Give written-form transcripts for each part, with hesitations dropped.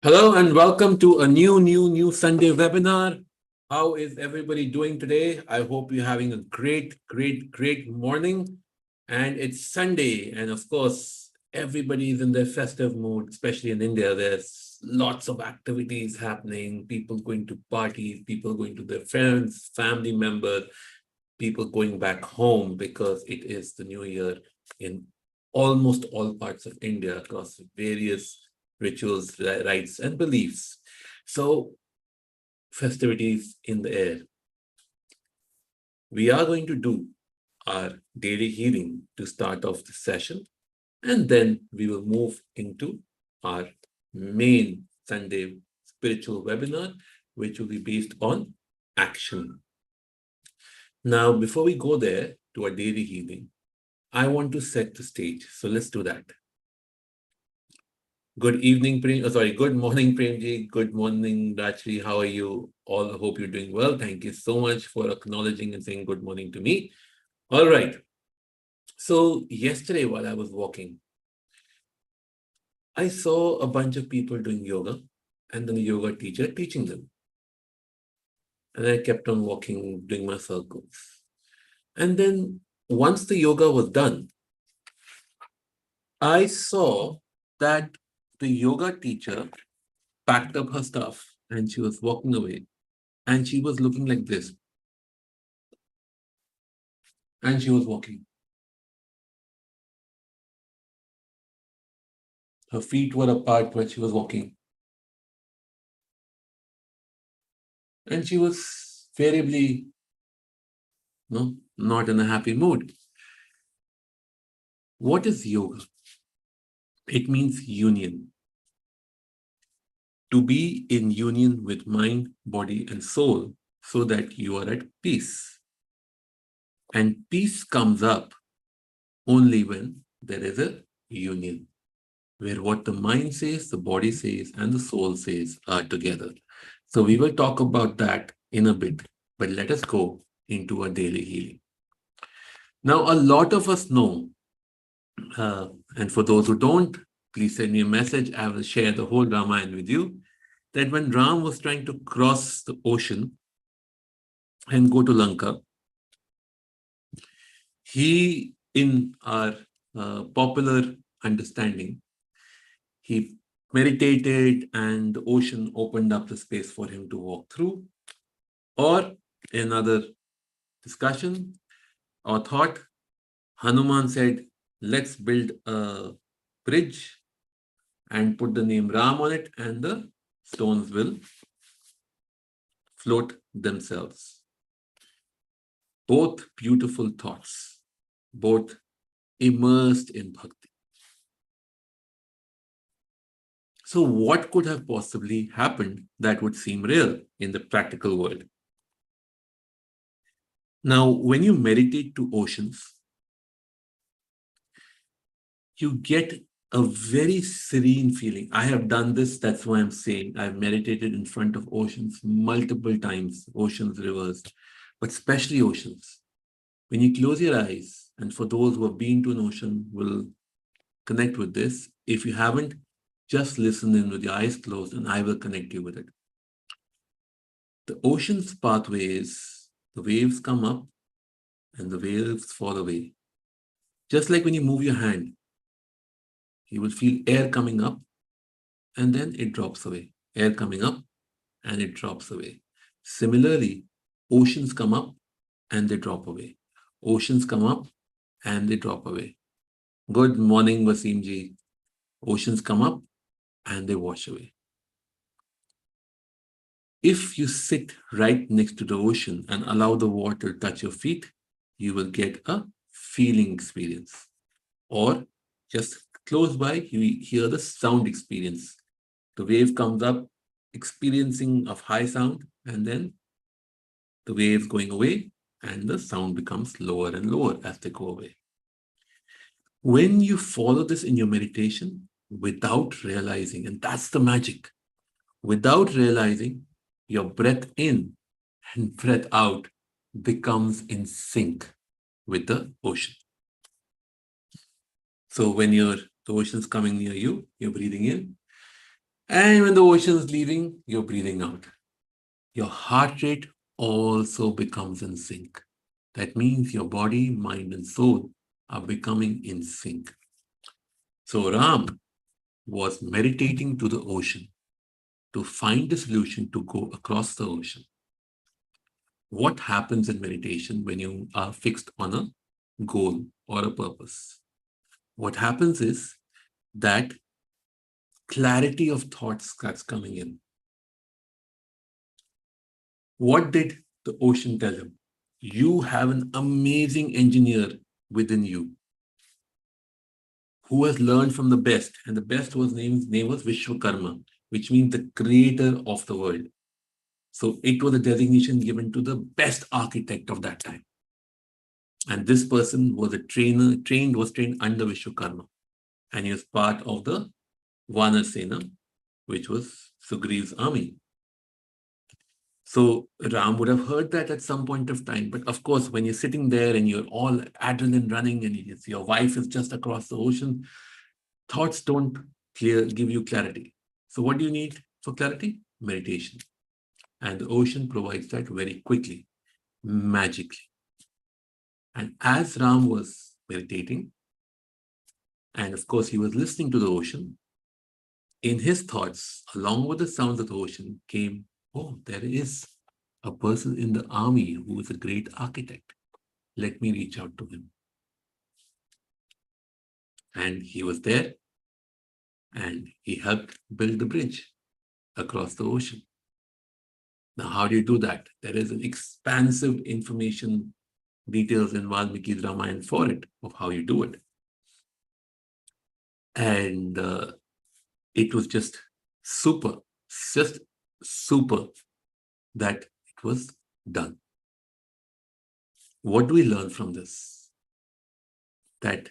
Hello and welcome to a new Sunday webinar. How is everybody doing today? I hope you're having a great morning. And it's Sunday. And of course, everybody is in their festive mood, especially in India. There's lots of activities happening, people going to parties, people going to their friends, family members, people going back home because it is the new year in almost all parts of India across various rituals, rites, and beliefs. So, festivities in the air. We are going to do our daily healing to start off the session, and then we will move into our main Sunday spiritual webinar, which will be based on action. Now, before we go there to our daily healing, I want to set the stage. So let's do that. Good evening, good morning, Premji. Good morning, Rachri. How are you? All hope you're doing well. Thank you so much for acknowledging and saying good morning to me. All right. So yesterday while I was walking, I saw a bunch of people doing yoga and then the yoga teacher teaching them. And I kept on walking, doing my circles. And then once the yoga was done, I saw that the yoga teacher packed up her stuff and she was walking away. And she was looking like this. And she was walking. Her feet were apart when she was walking. And she was variably not in a happy mood. What is yoga? It means union. To be in union with mind, body, and soul so that you are at peace. And peace comes up only when there is a union, where what the mind says, the body says, and the soul says are together. So we will talk about that in a bit, but let us go into our daily healing. Now, a lot of us know, and for those who don't, please send me a message. I will share the whole Ramayana with you, that when Ram was trying to cross the ocean and go to Lanka, he, in our popular understanding, he meditated and the ocean opened up the space for him to walk through. Or another discussion or thought, Hanuman said, let's build a bridge and put the name Ram on it and the stones will float themselves. Both beautiful thoughts, both immersed in bhakti. So what could have possibly happened that would seem real in the practical world? Now, when you meditate to oceans, you get a very serene feeling. I have done this, that's why I'm saying I've meditated in front of oceans multiple times, oceans, rivers, but especially oceans. When you close your eyes, and for those who have been to an ocean will connect with this. If you haven't, just listen in with your eyes closed and I will connect you with it. The ocean's pathway is the waves come up and the waves fall away. Just like when you move your hand, you will feel air coming up and then it drops away. Air coming up and it drops away. Similarly, oceans come up and they drop away. Oceans come up and they drop away. Good morning, Wasimji. Oceans come up and they wash away. If you sit right next to the ocean and allow the water to touch your feet, you will get a feeling experience. Or just close by, you hear the sound experience. The wave comes up, experiencing of high sound, and then the waves going away, and the sound becomes lower and lower as they go away. When you follow this in your meditation without realizing, and that's the magic, without realizing, your breath in and breath out becomes in sync with the ocean. So when the ocean's coming near you, you're breathing in, And when the ocean is leaving, you're breathing out. Your heart rate also becomes in sync. That means your body, mind, and soul are becoming in sync. So Ram was meditating to the ocean to find a solution to go across the ocean. What happens in meditation when you are fixed on a goal or a purpose? What happens is that clarity of thoughts starts coming in. What did the ocean tell him? You have an amazing engineer within you who has learned from the best, and the best was name was Vishwakarma, which means the creator of the world. So it was a designation given to the best architect of that time. And this person was was trained under Vishwakarma. And he was part of the Vanar Sena, which was Sugriva's army. So Ram would have heard that at some point of time. But of course, when you're sitting there and you're all adrenaline running and your wife is just across the ocean, thoughts don't give you clarity. So what do you need for clarity? Meditation. And the ocean provides that very quickly, magically. And as Ram was meditating, and of course he was listening to the ocean, in his thoughts, along with the sounds of the ocean, came, oh, there is a person in the army who is a great architect. Let me reach out to him. And he was there, and he helped build the bridge across the ocean. Now, how do you do that? There is an expansive information details in Valmiki's Ramayana for it, of how you do it. And it was just super that it was done. What do we learn from this? That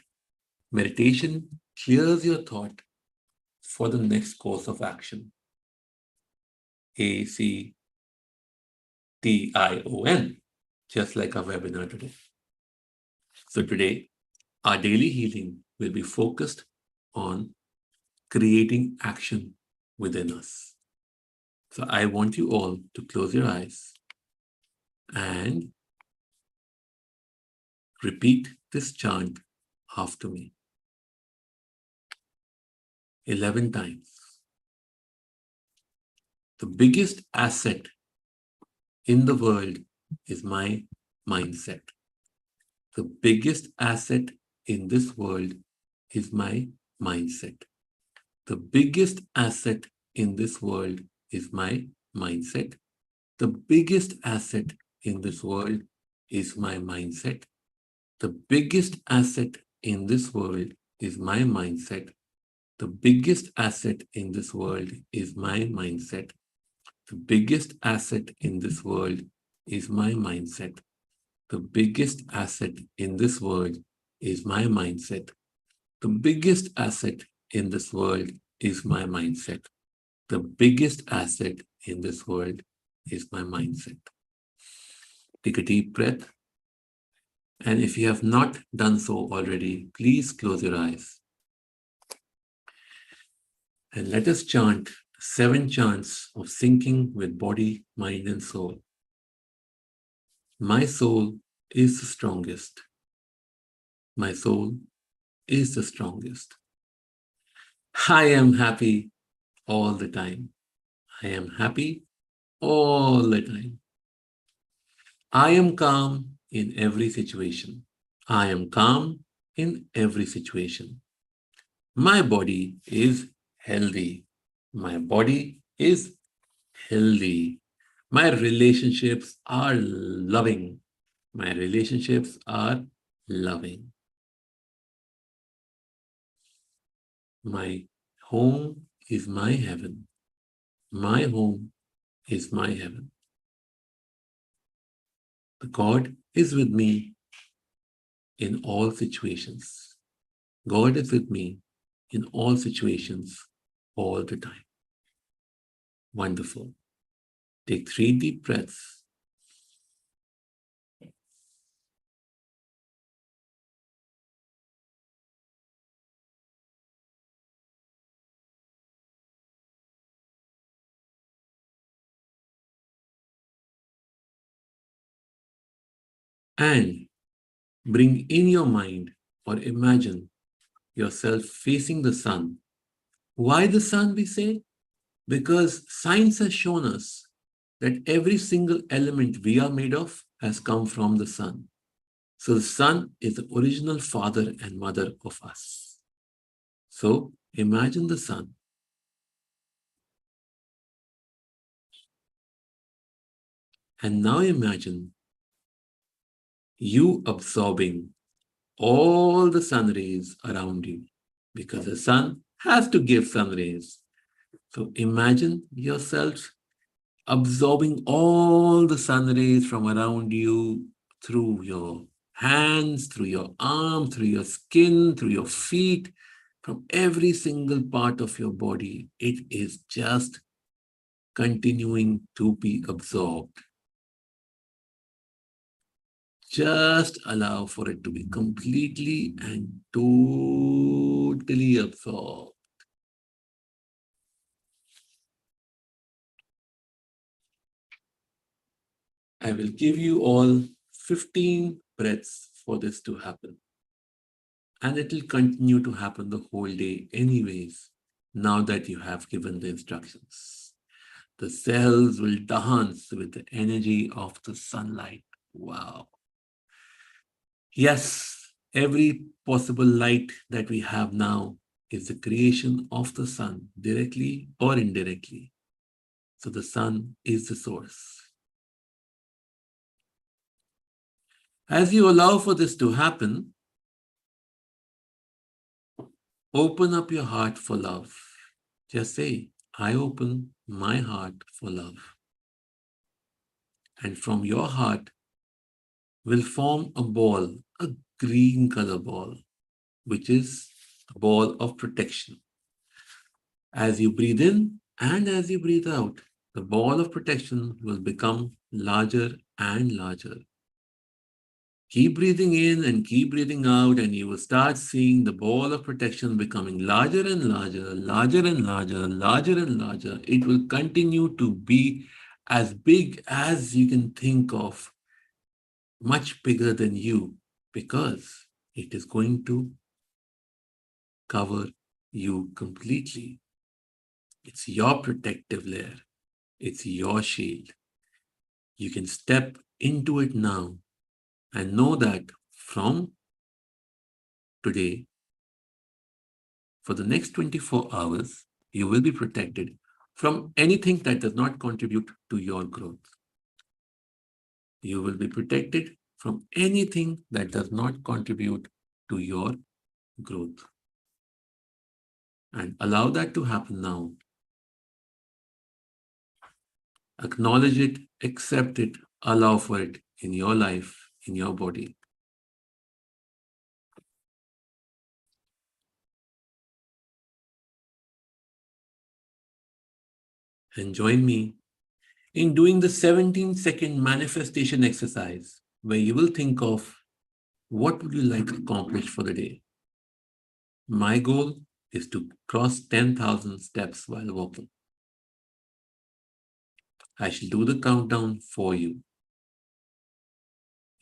meditation clears your thought for the next course of action. ACTION, just like our webinar today. So today, our daily healing will be focused on creating action within us. So I want you all to close your eyes and repeat this chant after me 11 times. The biggest asset in the world is my mindset. The biggest asset in this world is my mindset. The biggest asset in this world is my mindset. The biggest asset in this world is my mindset. The biggest asset in this world is my mindset. The biggest asset in this world is my mindset. The biggest asset in this world is my mindset. The biggest asset in this world is my mindset. The biggest asset in this world is my mindset. The biggest asset in this world is my mindset. Take a deep breath. And if you have not done so already, please close your eyes. And let us chant 7 chants of syncing with body, mind, and soul. My soul is the strongest. My soul is the strongest. I am happy all the time. I am happy all the time. I am calm in every situation. I am calm in every situation. My body is healthy. My body is healthy. My relationships are loving. My relationships are loving. My home is my heaven. My home is my heaven. The God is with me in all situations. God is with me in all situations all the time. Wonderful. Take 3 deep breaths. and bring in your mind or imagine yourself facing the sun. Why the sun, we say? Because science has shown us that every single element we are made of has come from the sun. So the sun is the original father and mother of us. So imagine the sun. And now imagine you absorbing all the sun rays around you because the sun has to give sun rays. So imagine yourself absorbing all the sun rays from around you through your hands, through your arms, through your skin, through your feet, from every single part of your body. It is just continuing to be absorbed. Just allow for it to be completely and totally absorbed. I will give you all 15 breaths for this to happen. And it will continue to happen the whole day anyways, now that you have given the instructions. The cells will dance with the energy of the sunlight. Wow. Yes, every possible light that we have now is the creation of the sun, directly or indirectly. So the sun is the source. As you allow for this to happen, open up your heart for love. Just say, I open my heart for love. And from your heart will form a ball, a green color ball, which is a ball of protection. As you breathe in and as you breathe out, the ball of protection will become larger and larger. Keep breathing in and keep breathing out, and you will start seeing the ball of protection becoming larger and larger, larger and larger, larger and larger. It will continue to be as big as you can think of, much bigger than you, because it is going to cover you completely. It's your protective layer. It's your shield. You can step into it now and know that from today, for the next 24 hours, you will be protected from anything that does not contribute to your growth. You will be protected from anything that does not contribute to your growth. And allow that to happen now. Acknowledge it, accept it, allow for it in your life, in your body. And join me in doing the 17-second manifestation exercise where you will think of what would you like to accomplish for the day. My goal is to cross 10,000 steps while walking. I shall do the countdown for you.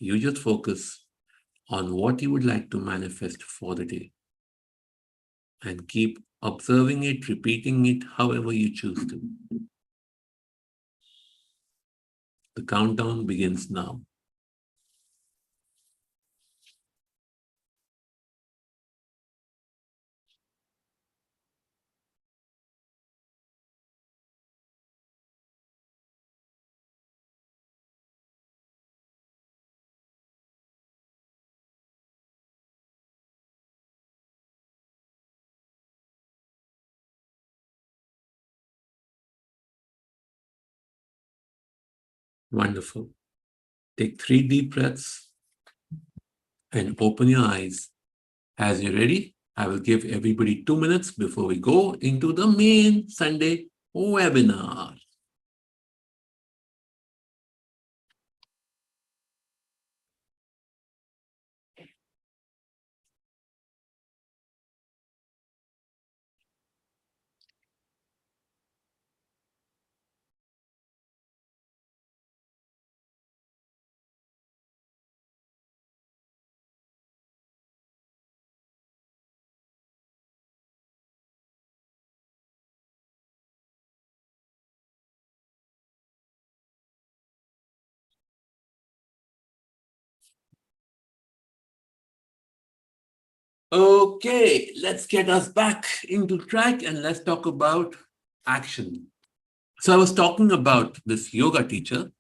You just focus on what you would like to manifest for the day and keep observing it, repeating it however you choose to. The countdown begins now. Wonderful. Take 3 deep breaths and open your eyes. As you're ready, I will give everybody 2 minutes before we go into the main Sunday webinar. Okay, let's get us back into track and let's talk about action. So I was talking about this yoga teacher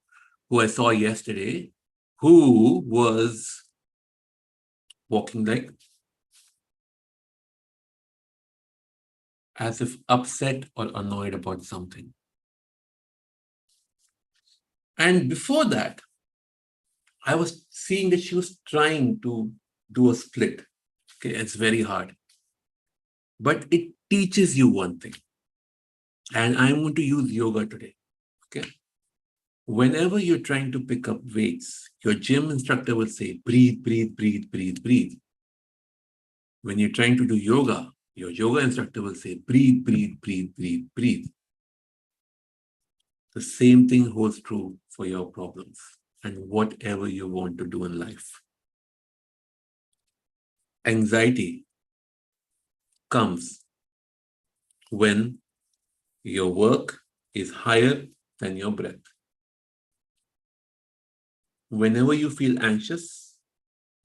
who I saw yesterday, who was walking like as if upset or annoyed about something. And before that, I was seeing that she was trying to do a split. Okay, it's very hard. But it teaches you one thing. And I'm going to use yoga today. Okay. Whenever you're trying to pick up weights, your gym instructor will say, breathe, breathe, breathe, breathe, breathe. When you're trying to do yoga, your yoga instructor will say, breathe, breathe, breathe, breathe, breathe. The same thing holds true for your problems and whatever you want to do in life. Anxiety comes when your work is higher than your breath. Whenever you feel anxious,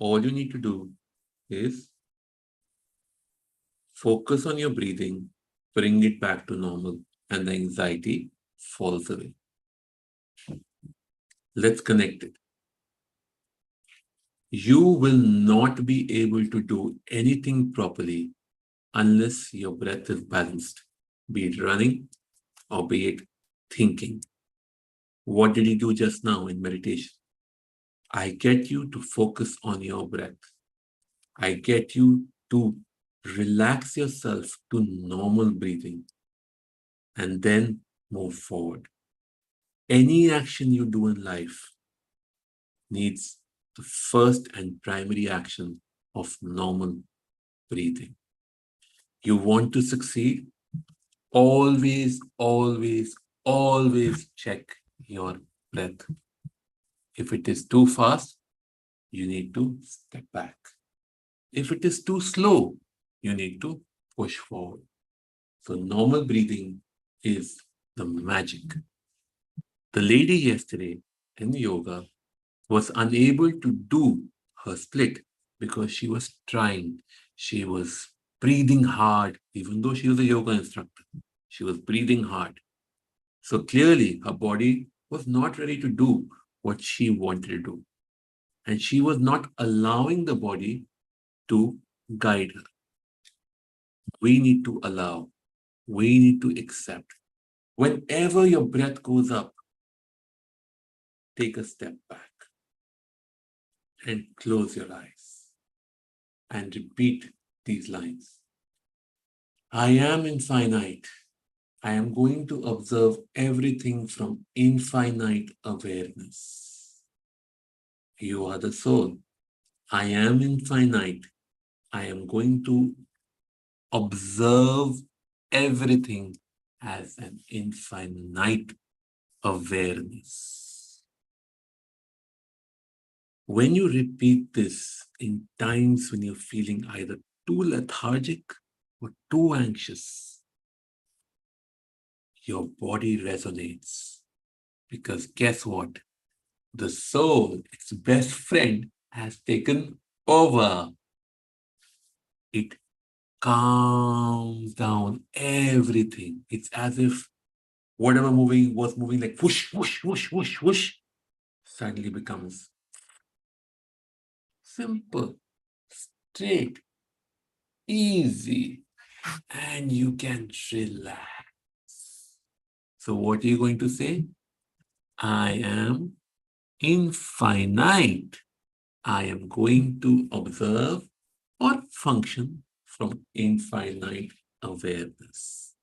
all you need to do is focus on your breathing, bring it back to normal, and the anxiety falls away. Let's connect it. You will not be able to do anything properly unless your breath is balanced, be it running or be it thinking. What did he do just now in meditation? I get you to focus on your breath. I get you to relax yourself to normal breathing and then move forward. Any action you do in life needs the first and primary action of normal breathing. You want to succeed? Always, always, always check your breath. If it is too fast, you need to step back. If it is too slow, you need to push forward. So normal breathing is the magic. The lady yesterday in yoga was unable to do her split because she was trying. She was breathing hard, even though she was a yoga instructor. She was breathing hard. So clearly, her body was not ready to do what she wanted to do. And she was not allowing the body to guide her. We need to allow, we need to accept. Whenever your breath goes up, take a step back and close your eyes and repeat these lines. I am infinite. I am going to observe everything from infinite awareness. You are the soul. I am infinite. I am going to observe everything as an infinite awareness. When you repeat this in times when you're feeling either too lethargic or too anxious, your body resonates. Because guess what? The soul, its best friend, has taken over. It calms down everything. It's as if whatever moving was moving like whoosh, whoosh, whoosh, whoosh, whoosh, suddenly becomes simple, straight, easy, and you can relax. So what are you going to say? I am infinite. I am going to observe or function from infinite awareness.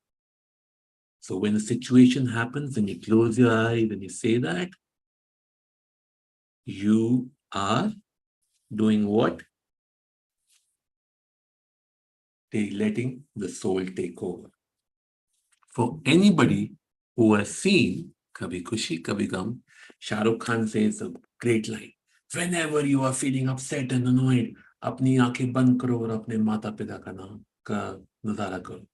So when a situation happens and you close your eyes and you say that, you are doing what? Letting the soul take over. For anybody who has seen Kabhi Khushi Kabhi Gum, Shah Rukh Khan says a great line. Whenever you are feeling upset and annoyed, अपनी आंखें बंद करो और अपने माता पिता का नाम का नजारा करो.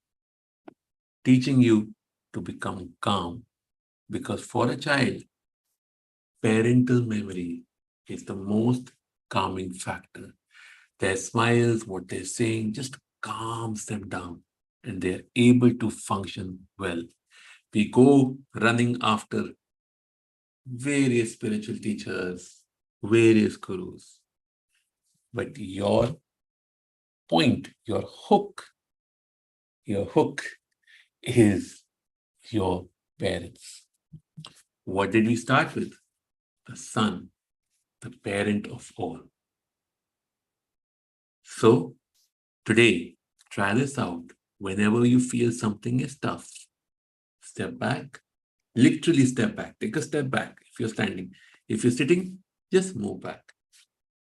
Teaching you to become calm, because for a child, parental memory is the most calming factor. Their smiles, what they're saying, just calms them down and they're able to function well. We go running after various spiritual teachers, various gurus, but your point, your hook is your parents. What did we start with? The sun, the parent of all. So today, try this out. Whenever you feel something is tough, step back, literally step back, take a step back if you're standing. If you're sitting, just move back.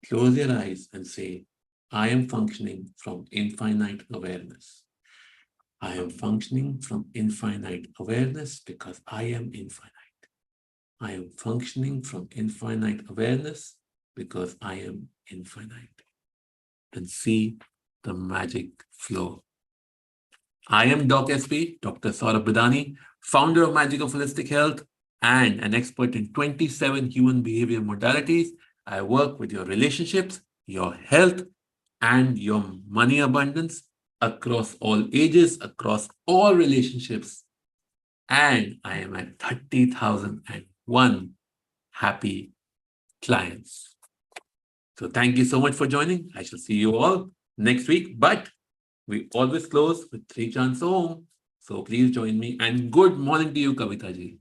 Close your eyes and say, I am functioning from infinite awareness. I am functioning from infinite awareness because I am infinite. I am functioning from infinite awareness because I am infinite. And see the magic flow. I am Doc SP, Dr. Saurabh Bidani, founder of Magic of Holistic Health and an expert in 27 human behavior modalities. I work with your relationships, your health, and your money abundance across all ages, across all relationships. And I am at 30,001 happy clients. So thank you so much for joining. I shall see you all next week. But we always close with three chants Om. So please join me. And good morning to you, Kavita ji.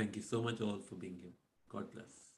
Thank you so much all for being here. God bless.